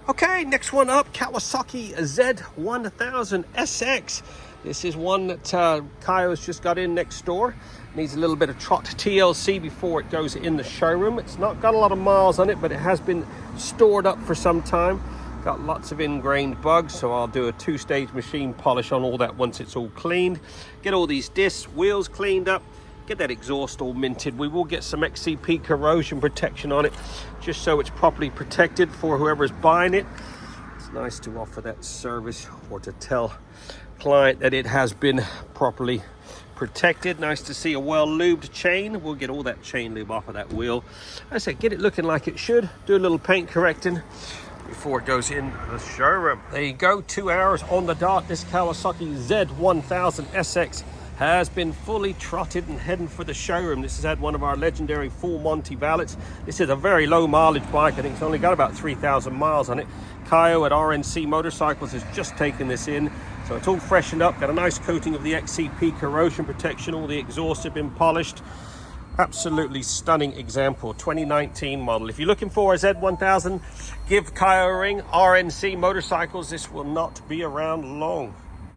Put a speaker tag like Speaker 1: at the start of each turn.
Speaker 1: Okay, next one up, Kawasaki Z1000SX. This is one that Kaio's just got in next door. Needs a little bit of trot TLC before it goes in the showroom. It's not got a lot of miles on it, but it has been stored up for some time. Got lots of ingrained bugs, so I'll do a two-stage machine polish on all that once it's all cleaned. Get all these discs, wheels cleaned up. Get that exhaust all minted. We will get some XCP corrosion protection on it, just so it's properly protected for whoever's buying it. It's nice to offer that service or to tell client that it has been properly protected. Nice to see a well-lubed chain. We'll get all that chain lube off of that wheel. As I said, get it looking like it should. Do a little paint correcting before it goes in the showroom. There you go, 2 hours on the dot. This Kawasaki Z1000SX has been fully trotted and heading for the showroom. This has had one of our legendary full Monty valets. This is a very low mileage bike. I think it's only got about 3,000 miles on it. Kaio at RNC Motorcycles has just taken this in, so it's all freshened up. Got a nice coating of the XCP corrosion protection. All the exhausts have been polished. Absolutely stunning example, 2019 model. If you're looking for a Z1000, give Kaio a ring. RNC Motorcycles, this will not be around long.